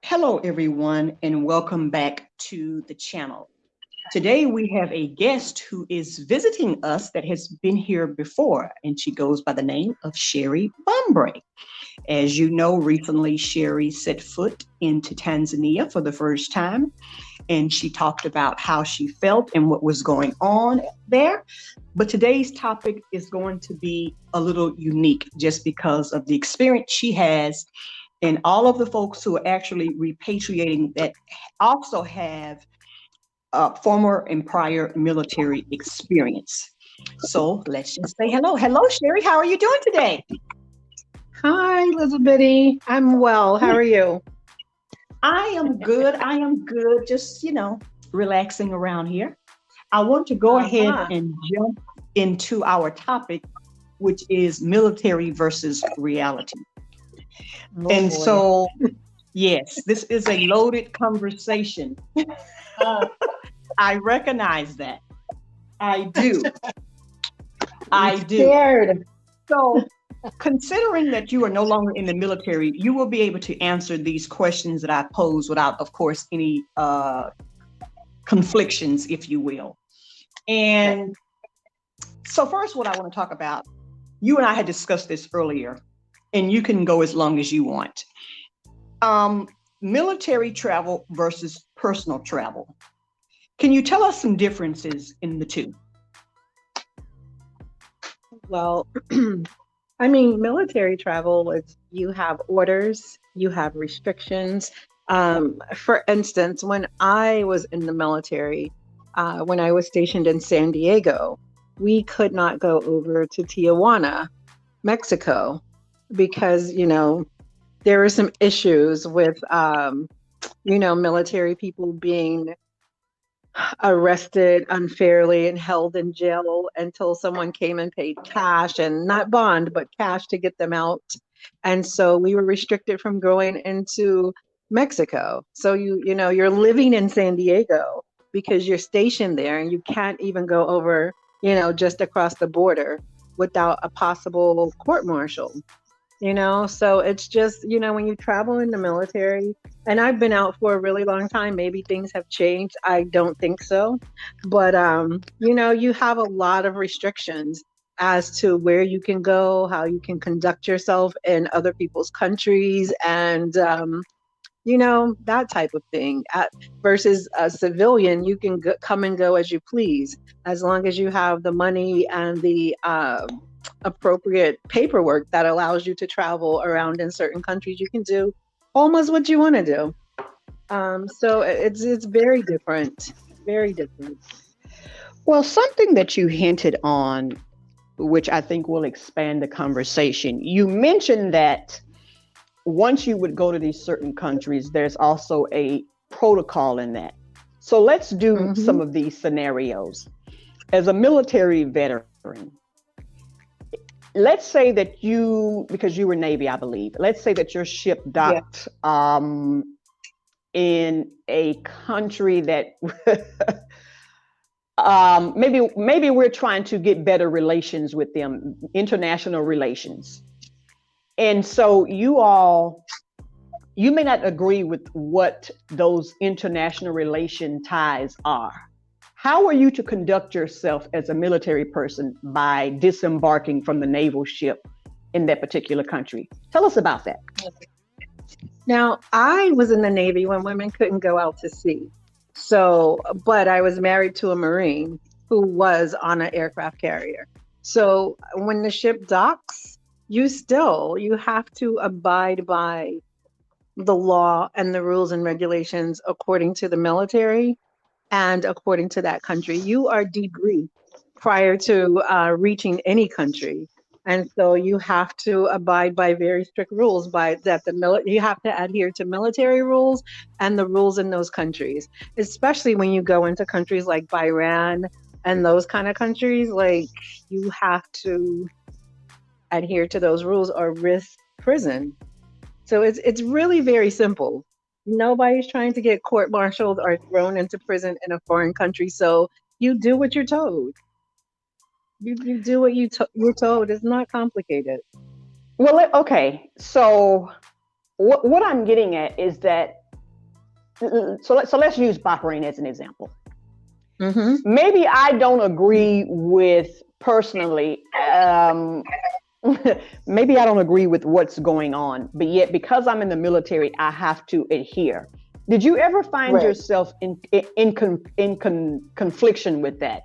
Hello, everyone, and welcome back to the channel. Today, we have a guest who is visiting us that has been here before, and she goes by the name of Sherrie Bumbray. As you know, recently, Sherrie set foot into Tanzania for the first time, and she talked about how she felt and what was going on there. But today's topic is going to be a little unique just because of the experience she has and all of the folks who are actually repatriating that also have former and prior military experience. So let's just say hello. Hello, Sherrie. How are you doing today? Hi, Lizzabitty. I'm well. How are you? I am good. Just, relaxing around here. I want to go ahead and jump into our topic, which is military versus reality. So, yes, this is a loaded conversation. I recognize that. I do. I'm scared. So, considering that you are no longer in the military, you will be able to answer these questions that I pose without, of course, any conflictions, if you will. And so first, what I want to talk about, you and I had discussed this earlier, and you can go as long as you want. Military travel versus personal travel. Can you tell us some differences in the two? Well, I mean, military travel is you have orders, you have restrictions. For instance, when I was in the military, when I was stationed in San Diego, we could not go over to Tijuana, Mexico, because, there were some issues with, military people being arrested unfairly and held in jail until someone came and paid cash, and not bond, but cash to get them out. And so we were restricted from going into Mexico. So you're living in San Diego because you're stationed there, and you can't even go over, just across the border without a possible court-martial. So it's just, when you travel in the military, and I've been out for a really long time, maybe things have changed. I don't think so. But, you have a lot of restrictions as to where you can go, how you can conduct yourself in other people's countries, and, that type of thing. Versus a civilian, you can come and go as you please, as long as you have the money and the appropriate paperwork that allows you to travel around in certain countries. You can do almost what you want to do. So it's very different, very different. Well, something that you hinted on, which I think will expand the conversation. You mentioned that once you would go to these certain countries, there's also a protocol in that. So let's do some of these scenarios. As a military veteran, let's say that because you were Navy, I believe, let's say that your ship docked in a country that maybe we're trying to get better relations with them, international relations. And so you may not agree with what those international relation ties are. How are you to conduct yourself as a military person by disembarking from the naval ship in that particular country? Tell us about that. Now, I was in the Navy when women couldn't go out to sea. But I was married to a Marine who was on an aircraft carrier. So when the ship docks, you have to abide by the law and the rules and regulations according to the military and according to that country. You are debriefed prior to reaching any country. And so you have to abide by very strict rules you have to adhere to military rules and the rules in those countries, especially when you go into countries like Bahrain and those kind of countries. Like, you have to adhere to those rules or risk prison. So it's really very simple. Nobody's trying to get court-martialed or thrown into prison in a foreign country. So you do what you're told. You do what you're told. It's not complicated. Well, okay. So what I'm getting at is that, so let's use Bahrain as an example. Mm-hmm. Maybe I don't agree with personally. Maybe I don't agree with what's going on, but yet because I'm in the military, I have to adhere. Did you ever find yourself in confliction with that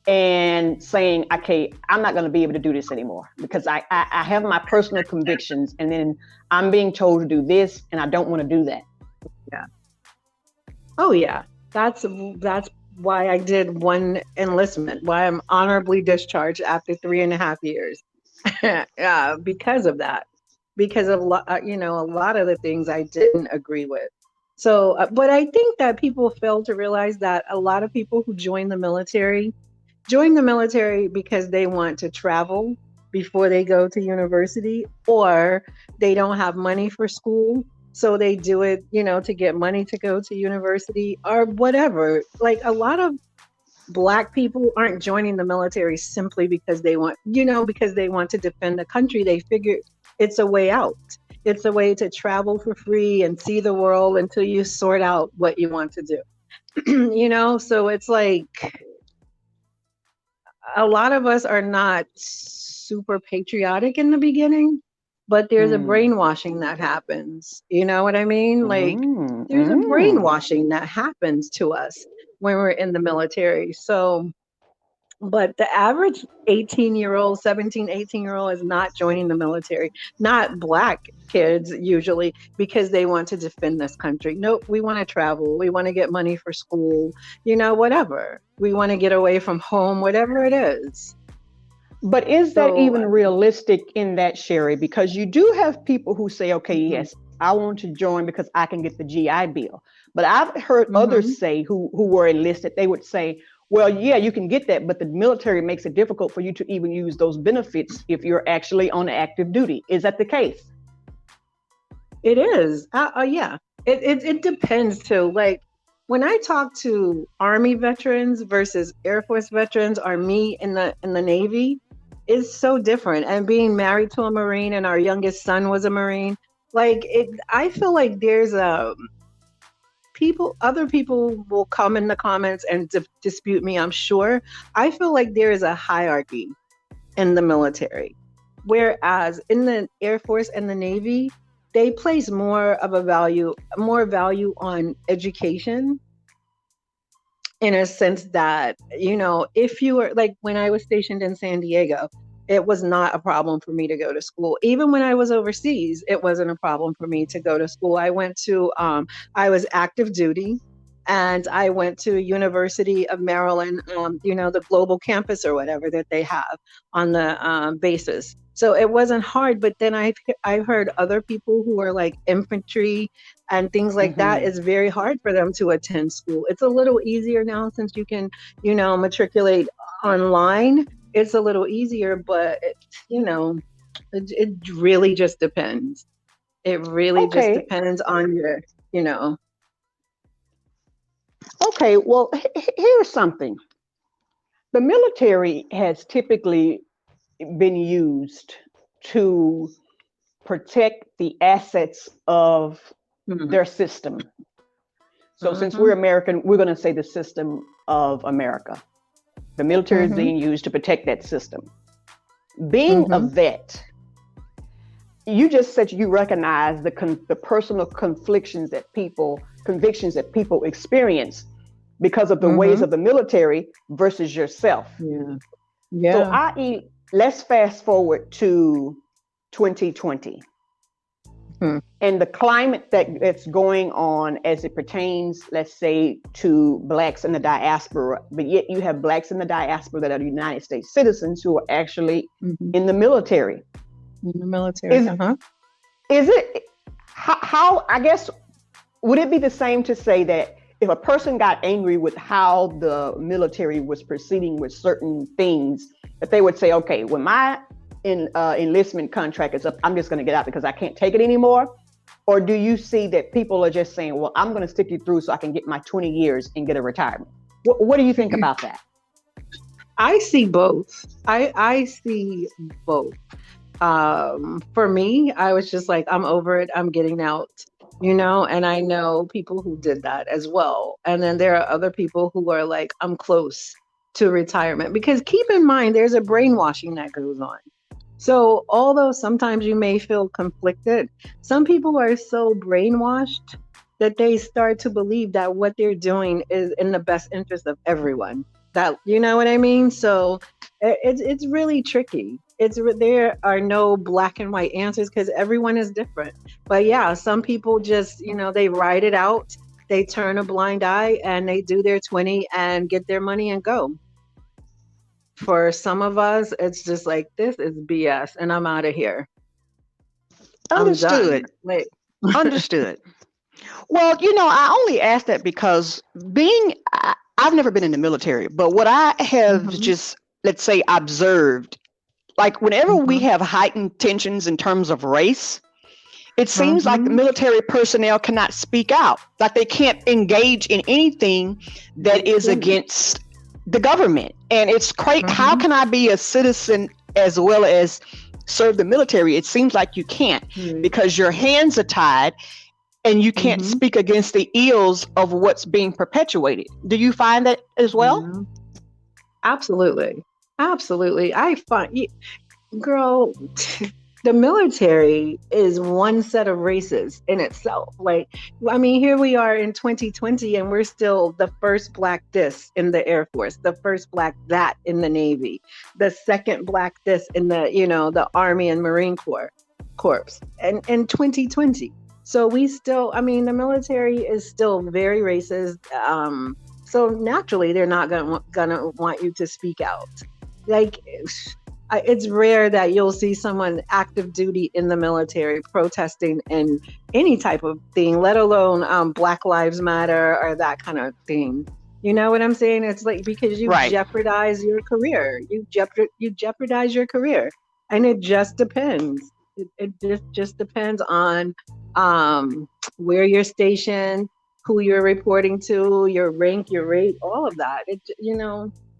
and saying, okay, I'm not going to be able to do this anymore because I have my personal convictions, and then I'm being told to do this and I don't want to do that? Yeah. Oh yeah. That's why I did one enlistment, why I'm honorably discharged after 3.5 years. Because of that, because of a lot of the things I didn't agree with. So, but I think that people fail to realize that a lot of people who join the military because they want to travel before they go to university, or they don't have money for school, so they do it, to get money to go to university or whatever. Like, a lot of Black people aren't joining the military simply because they want to defend the country. They figure it's a way out. It's a way to travel for free and see the world until you sort out what you want to do. So it's like, a lot of us are not super patriotic in the beginning, but there's a brainwashing that happens. You know what I mean? Like, there's a brainwashing that happens to us when we're in the military. So, but the average 18-year-old, 17, 18-year-old is not joining the military. Not Black kids usually, because they want to defend this country. Nope, we want to travel. We want to get money for school, whatever. We want to get away from home, whatever it is. But is that even realistic in that, Sherrie? Because you do have people who say, okay, yes, I want to join because I can get the GI Bill. But I've heard others say who were enlisted, they would say, well, yeah, you can get that, but the military makes it difficult for you to even use those benefits if you're actually on active duty. Is that the case? It is. Yeah. It depends too. Like, when I talk to Army veterans versus Air Force veterans, or me in the Navy, it's so different. And being married to a Marine, and our youngest son was a Marine, like, I feel like there's other people will come in the comments and dispute me, I'm sure. I feel like there is a hierarchy in the military, whereas in the Air Force and the Navy, they place more value on education, in a sense that, if you were, like, when I was stationed in San Diego, it was not a problem for me to go to school. Even when I was overseas, it wasn't a problem for me to go to school. I was active duty, and I went to University of Maryland, the global campus or whatever that they have on the bases. So it wasn't hard. But then I've heard other people who are like infantry and things like that, it's very hard for them to attend school. It's a little easier now since you can, matriculate online. It's a little easier, but it really just depends. It really just depends on your, Okay, well, here's something. The military has typically been used to protect the assets of their system. So since we're American, we're going to say the system of America. The military is being used to protect that system. Being a vet, you just said you recognize the personal convictions that people experience because of the ways of the military versus yourself. Yeah. So let's fast forward to 2020. and the climate that's going on as it pertains, let's say, to blacks in the diaspora, but yet you have blacks in the diaspora that are United States citizens who are actually in the military. In the military, Is it, how, I guess, would it be the same to say that if a person got angry with how the military was proceeding with certain things, that they would say, okay, when my enlistment contract is up, I'm just going to get out because I can't take it anymore? Or do you see that people are just saying, well, I'm going to stick you through so I can get my 20 years and get a retirement? What do you think about that? I see both. I see both. For me, I was just like, I'm over it. I'm getting out, and I know people who did that as well. And then there are other people who are like, I'm close to retirement, because keep in mind, there's a brainwashing that goes on. So although sometimes you may feel conflicted, some people are so brainwashed that they start to believe that what they're doing is in the best interest of everyone. That, you know what I mean? So it's really tricky. There are no black and white answers because everyone is different. But yeah, some people just, they ride it out. They turn a blind eye and they do their 20 and get their money and go. For some of us, it's just like, this is BS and I'm out of here. Understood. Understood. Well, I only asked that because I've never been in the military, but what I have just, let's say, observed, like whenever we have heightened tensions in terms of race, it seems like the military personnel cannot speak out. Like they can't engage in anything that is against the government. And it's crazy. How can I be a citizen as well as serve the military? It seems like you can't because your hands are tied and you can't speak against the ills of what's being perpetuated. Do you find that as well? Absolutely. Absolutely. I find, girl, the military is one set of races in itself. Like, I mean, here we are in 2020 and we're still the first black this in the Air Force, the first black that in the Navy, the second black this in the, the Army and Marine Corps, and in 2020. So we still, I mean, the military is still very racist. So naturally, they're not gonna want you to speak out. Like, it's rare that you'll see someone active duty in the military protesting in any type of thing, let alone Black Lives Matter or that kind of thing. You know what I'm saying? It's like, because you jeopardize your career. You jeopardize your career. And it just depends. It just depends on where you're stationed, who you're reporting to, your rank, your rate, all of that.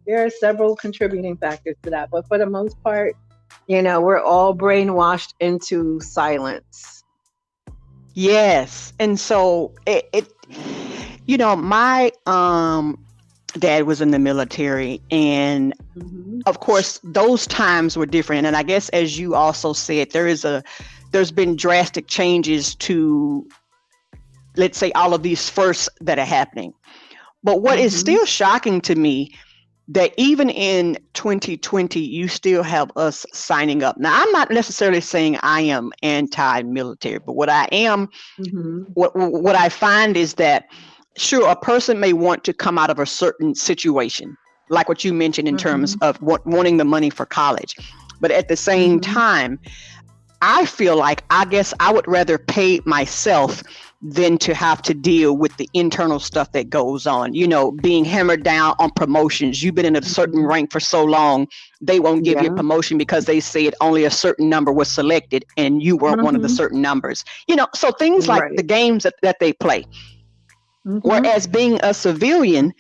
There are several contributing factors to that, but for the most part, we're all brainwashed into silence. Yes. And so my dad was in the military, and of course those times were different. And I guess, as you also said, there's been drastic changes to, let's say, all of these firsts that are happening. But what is still shocking to me, that even in 2020, you still have us signing up. Now, I'm not necessarily saying I am anti-military, but what I am, what I find is that, sure, a person may want to come out of a certain situation, like what you mentioned in terms of wanting the money for college. But at the same time, I feel like, I guess I would rather pay myself than to have to deal with the internal stuff that goes on, being hammered down on promotions. You've been in a certain rank for so long, they won't give you a promotion because they said only a certain number was selected and you weren't one of the certain numbers. So things like the games that they play. Whereas being a civilian,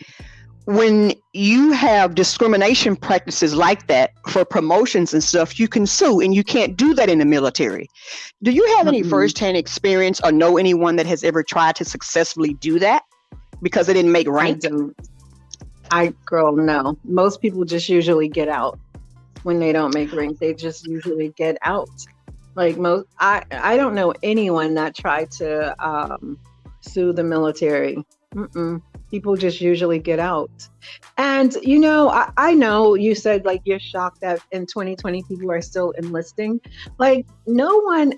when you have discrimination practices like that for promotions and stuff, you can sue, and you can't do that in the military. Do you have any firsthand experience or know anyone that has ever tried to successfully do that because they didn't make rank? Girl, no. Most people just usually get out when they don't make rank. They just usually get out. Like I don't know anyone that tried to sue the military. People just usually get out. And, I know you said, like, you're shocked that in 2020 people are still enlisting. Like, no one,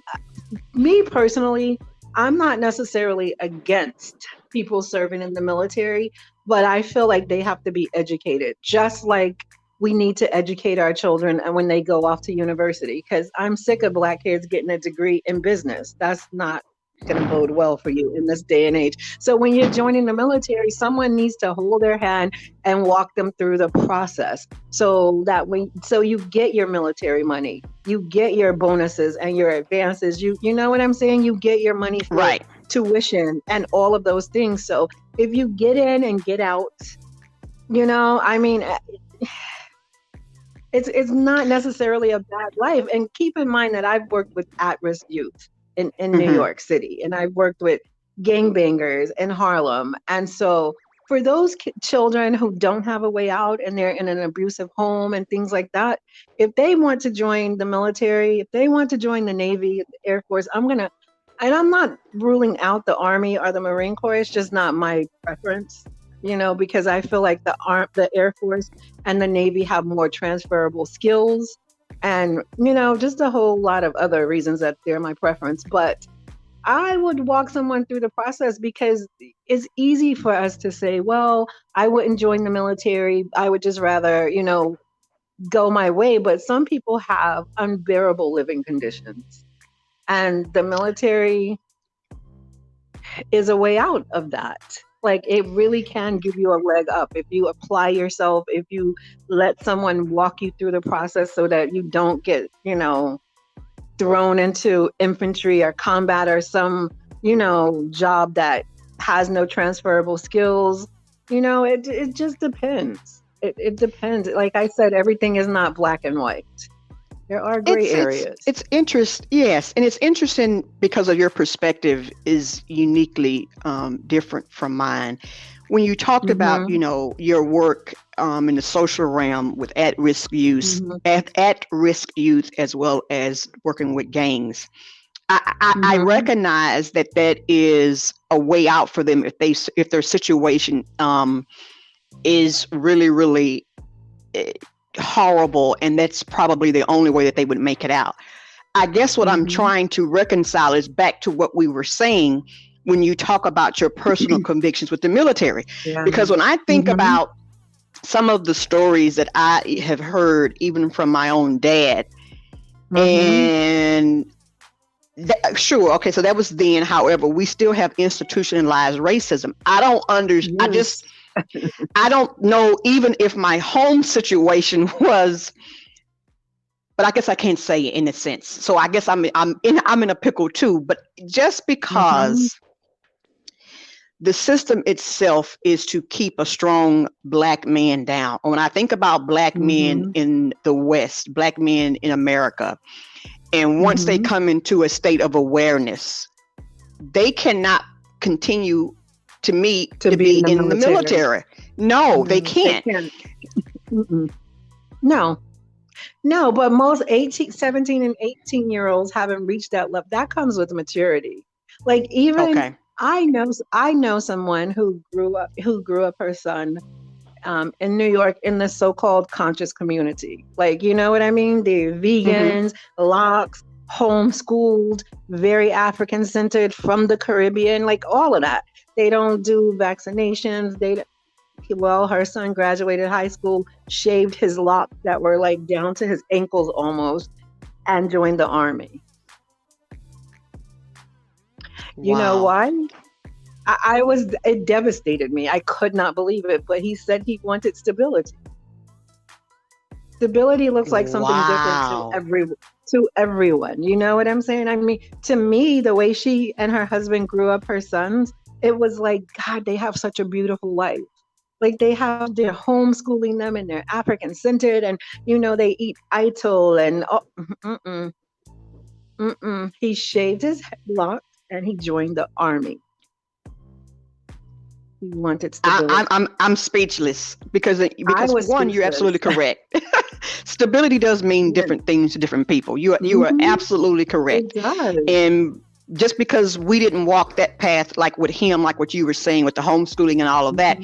Me personally, I'm not necessarily against people serving in the military, but I feel like they have to be educated, just like we need to educate our children and when they go off to university. Because I'm sick of Black kids getting a degree in business. That's not going to bode well for you in this day and age. So when you're joining the military, someone needs to hold their hand and walk them through the process, so that so you get your military money, you get your bonuses and your advances. You know what I'm saying? You get your money for Right. tuition and all of those things. So if you get in and get out, I mean, it's not necessarily a bad life. And keep in mind that I've worked with at-risk youth in New York City, and I've worked with gangbangers in Harlem. And so for those children who don't have a way out and they're in an abusive home and things like that, if they want to join the military, if they want to join the Navy, the Air Force, and I'm not ruling out the Army or the Marine Corps. It's just not my preference, because I feel like the Air Force and the Navy have more transferable skills, and, just a whole lot of other reasons that they're my preference. But I would walk someone through the process, because it's easy for us to say, well, I wouldn't join the military. I would just rather, go my way. But some people have unbearable living conditions, and the military is a way out of that. Like, it really can give you a leg up if you apply yourself, if you let someone walk you through the process so that you don't get, thrown into infantry or combat or some, job that has no transferable skills. It just depends. It depends. Like I said, everything is not black and white. There are gray areas. It's interesting, yes, and it's interesting because of your perspective is uniquely different from mine. When you talked about, your work in the social realm with at-risk youth, at-risk youth, as well as working with gangs, I recognize that is a way out for them if their situation is really, really horrible, and that's probably the only way that they would make it out. I guess what I'm trying to reconcile is back to what we were saying when you talk about your personal convictions with the military. Yeah. Because when I think about some of the stories that I have heard, even from my own dad, and sure, okay, so that was then. However, we still have institutionalized racism. I don't understand. I don't know even if my home situation was, but I guess I can't say it in a sense. So I guess I'm in a pickle too. But just because the system itself is to keep a strong Black man down. When I think about Black men in the West, Black men in America, and once they come into a state of awareness, they cannot continue to be in the military. No, they can't. No, but most 17 and 18-year-olds haven't reached that level. That comes with maturity. Like, even I know someone who grew up her son in New York in the so-called conscious community. Like, you know what I mean? They're vegans, locks, homeschooled, very African-centered, from the Caribbean, like all of that. They don't do vaccinations. Her son graduated high school, shaved his locks that were like down to his ankles almost, and joined the Army. Wow. You know why? It devastated me. I could not believe it, but he said he wanted stability. Stability looks like something different to everyone. You know what I'm saying? I mean, to me, the way she and her husband grew up her sons, it was like, God, they have such a beautiful life. Like, they're homeschooling them, and they're African centered, and they eat ital and he shaved his locks and he joined the Army. He wanted stability. I'm speechless because one, you're absolutely correct. Stability does mean different things to different people. You are absolutely correct. It does. And just because we didn't walk that path, like with him, like what you were saying with the homeschooling and all of that,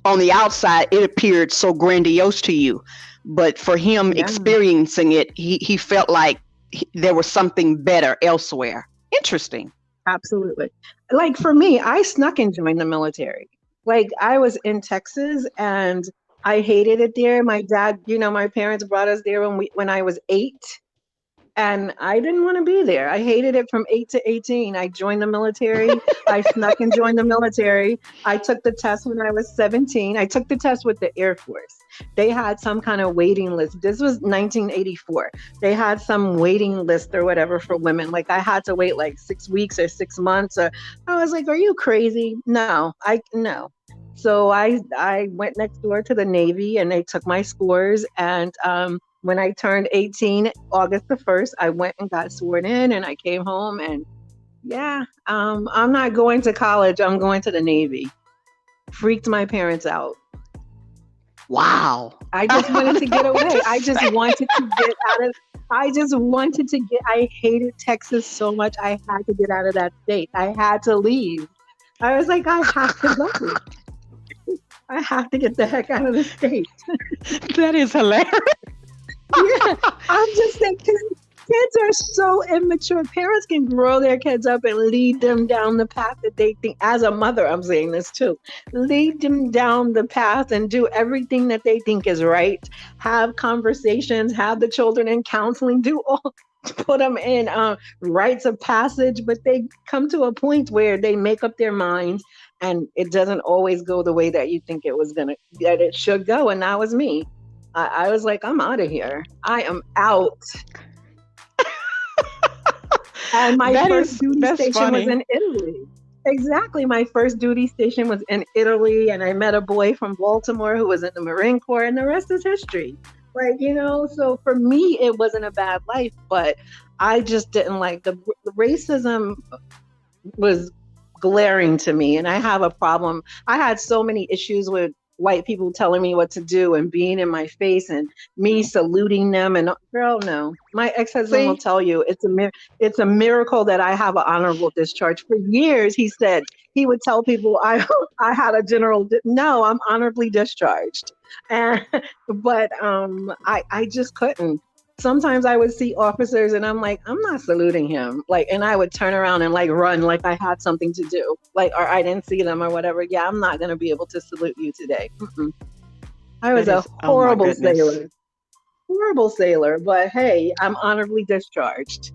on the outside, it appeared so grandiose to you. But for him experiencing it, he felt like there was something better elsewhere. Interesting. Absolutely. Like for me, I snuck and joined the military. Like I was in Texas and I hated it there. My dad, my parents brought us there when I was 8. And I didn't want to be there. I hated it from 8 to 18. I joined the military. I snuck and joined the military. I took the test when I was 17. I took the test with the Air Force. They had some kind of waiting list. This was 1984. They had some waiting list or whatever for women. Like I had to wait like 6 weeks or 6 months. Or I was like, are you crazy? No. So I went next door to the Navy and they took my scores. And when I turned 18, August the 1st, I went and got sworn in and I came home and I'm not going to college. I'm going to the Navy. Freaked my parents out. Wow. I just wanted to get away. I hated Texas so much. I had to get out of that state. I had to leave. I was like, I have to go. I have to get the heck out of the state. That is hilarious. Yeah, I'm just saying, kids are so immature. Parents can grow their kids up and lead them down the path that they think. As a mother, I'm saying this too. Lead them down the path and do everything that they think is right. Have conversations, have the children in counseling, put them in rites of passage. But they come to a point where they make up their minds and it doesn't always go the way that you think that it should go. And that was me. I was like, I'm out of here. I am out. And my first duty station was in Italy. Exactly. My first duty station was in Italy. And I met a boy from Baltimore who was in the Marine Corps, and the rest is history. Like, so for me, it wasn't a bad life, but I just didn't like the racism was glaring to me. And I have a problem. I had so many issues with white people telling me what to do and being in my face and me saluting them. And girl, no, my ex-husband will tell you it's a miracle that I have an honorable discharge. For years, he said he would tell people I had a no, I'm honorably discharged. But I just couldn't. Sometimes I would see officers and I'm like, I'm not saluting him. Like, and I would turn around and like run like I had something to do, like, or I didn't see them or whatever. Yeah, I'm not going to be able to salute you today. I was a horrible sailor. Horrible sailor, but hey, I'm honorably discharged.